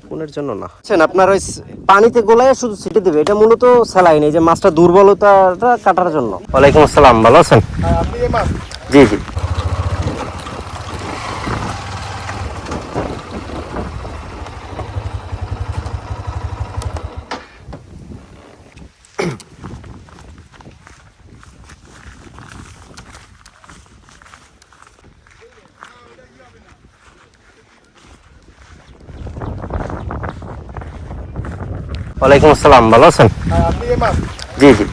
কোনের জন্য না আপনার ওই পানিতে গোলায় শুধু ছিটে দেবে, এটা মূলত স্যালাইন, এই যে মাছটা দুর্বলতাটা কাটার জন্য। ওয়ালাইকুম আসসালাম, ভালো আছেন? জি জি। ওয়ালাইকুম আসসালাম, ভালো আছেন? জি জি।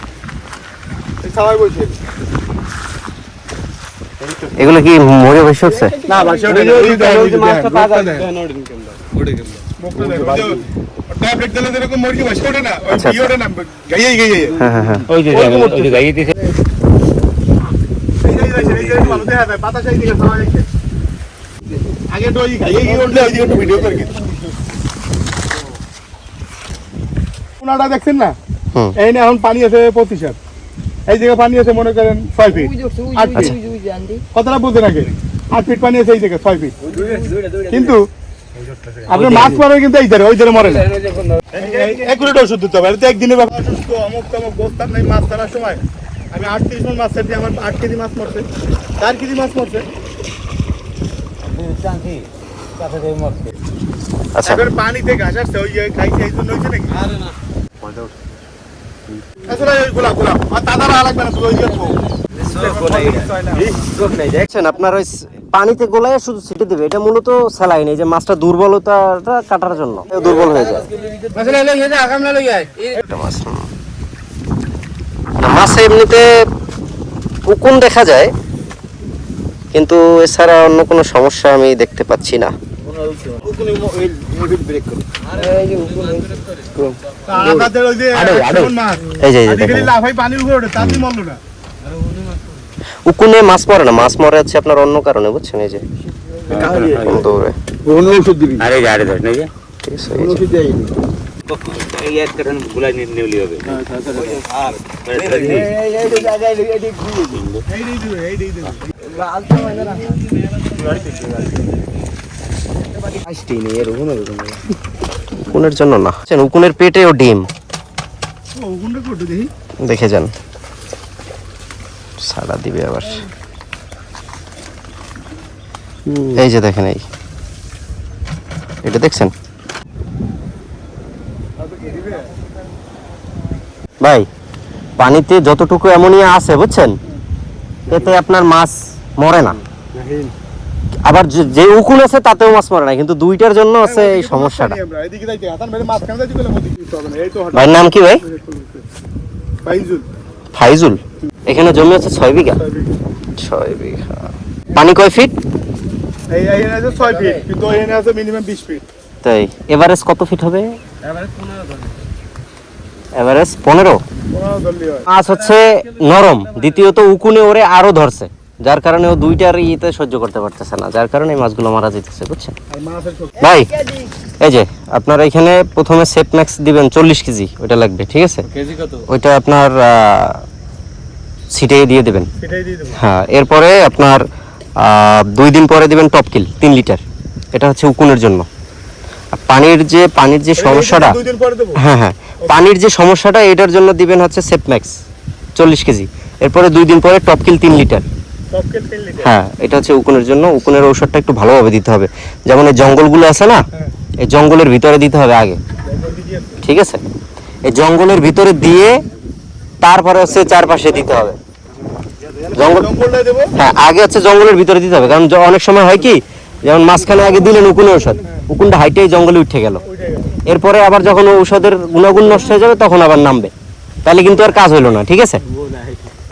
এগুলো কি মরে বসে হচ্ছে? না ট্যাবলেট দিলে যেরকম মুরগি বসে ওঠে না, ওই ভিডিওটা না গাইয়ে গাইয়ে। হ্যাঁ হ্যাঁ হ্যাঁ, ওই যে গাইয়ে দিছে। এই যে ভালো দেখা যায়, পাতা চাই দিকে সবাই দেখে আগে তো ওই গাইয়ে গিয়ে উঠলে ওই দিকে একটু ভিডিও করে গেছে। কোনাটা দেখছেন না, এই না এখন পানি আছে 25 এই জায়গায় পানি আছে মনে করেন 6 ফিট 8 ফিট। কতটা বুঝতে নাকি 8 ফিট পানি আছে এই জায়গায় 6 ফিট, কিন্তু আপনার মাছ মারে কিন্তু এই ধারে ওই ধারে মরে না। একুরেট ওষুধ দিতে হবে, এটা তো একদিনে ব্যাপার। অসুস্থ অমুক তমুক বস্তার নেই মাছ ধরার সময় আমি 38 মন মাছ ছাড়ছি, আমার 8 কেজি মাছ মরছে, 4 কেজি মাছ মরছে। আচ্ছা এবার পানিতে ঘাস আসছে, ওই খাইছে এই জন্য হয়েছে নাকি? আরে না আসলে ওই গোলাপ গোলাপ আর তাদারা লাগবে না, ওই দেখছেন আপনার ওই পানিতে গোলায় শুধু ছিটে দেবে, এটা মূলত স্যালাইন, এই যে মাছটা দুর্বলতাটা কাটার জন্য, দুর্বল হয়ে যায় মাছে। এমনিতে উকুন দেখা যায়, কিন্তু এছাড়া অন্য কোনো সমস্যা আমি দেখতে পাচ্ছি না। উকুনে মাছ মরে না, মাছ মরে হচ্ছে আপনার অন্য কারণে, বুঝছেন? এই যে উকুনের জন্য না, উকুনের পেটে ও ডিম দেখে যান, সাড়া দিবে আবার। এই যে দেখেন, এই এটা দেখছেন ভাই, পানিতে যতটুকু অ্যামোনিয়া আছে বুঝছেন, এতে আপনার মাছ মরে না। আবার যে উকুন আছে তাতেও মাছ মরে না, কিন্তু দুইটার জন্য আছে এই সমস্যাটা। ভাইয়ের নাম কি ভাই? ফাইজুল। এখানে জমি আছে 6 বিঘা। 6 বিঘা। পানি কয় ফিট? তাই এভারেজ কত ফিট হবে? এভারেজ 15। মাছ হচ্ছে নরম, দ্বিতীয়ত উকুনে ওরে আরো ধরছে, যার কারণে ও দুইটার ইতে সহ্য করতে পারতেছে না, যার কারণে এই মাছগুলো মারা যেতেছে, বুঝছেন ভাই? এই যে আপনার এখানে প্রথমে সেট ম্যাক্স দিবেন 40 কেজি, ওটা লাগবে, ঠিক আছে? ওইটা আপনার ছিটিয়ে দিয়ে দেবেন। হ্যাঁ, এরপরে আপনার 2 দিন পরে দিবেন টপকিল 3 লিটার, এটা হচ্ছে উকুনের জন্য। পানির যে সমস্যাটা, হ্যাঁ হ্যাঁ, পানির যে সমস্যাটা এটার জন্য দিবেন হচ্ছে সেপম্যাক্স 40 কেজি, এরপরে 2 দিন পরে টপকিল 3 লিটার। হ্যাঁ, এটা হচ্ছে উকুনের জন্য। উকুনের ঔষধটা একটু ভালোভাবে দিতে হবে, যেমন এই জঙ্গলগুলো আছে না, এই জঙ্গলের ভিতরে দিতে হবে আগে, ঠিক আছে? এই জঙ্গলের ভিতরে দিয়ে তারপরে হচ্ছে চারপাশে দিতে হবে। হ্যাঁ, আগে হচ্ছে জঙ্গলের ভিতরে দিতে হবে, কারণ অনেক সময় হয় কি, যেমন মাঝখানে আগে দিলেন উকুনের ঔষধ, উকুনটা হাইটে জঙ্গলে উঠে গেল, এরপরে আবার যখন ঔষধের গুণাগুণ নষ্ট হয়ে যাবে তখন আবার নামবে, তাহলে কিন্তু আর কাজ হলো না, ঠিক আছে?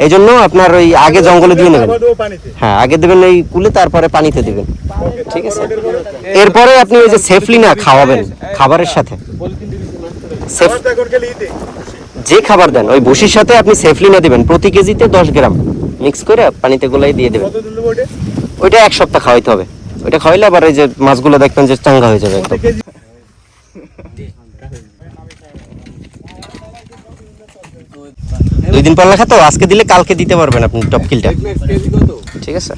এই জন্য আপনার ওই আগে জঙ্গলে দিয়ে নেবেন। হ্যাঁ, আগে দেবেন এই কুলে, তারপরে পানিতে দিবেন, ঠিক আছে? এরপরে আপনি ওই যে সেফলি না খাওয়াবেন, খাবারের সাথে যে খাবার দেন ওই বসির সাথে আপনি সেফলি না দিবেন, প্রতি কেজিতে 10 গ্রাম মিক্স করে পানিতে গোলাই দিয়ে দেবেন। ওইটা 1 সপ্তাহ খাওয়াইতে হবে, ওইটা খাওয়াইলে আবার এই যে মাছগুলো দেখবেন যে চাঙ্গা হয়ে যাবে একদম। 2 দিন পর লেখা তো, আজকে দিলে কালকে দিতে পারবেন আপনি টপকিলটা, ঠিক আছে?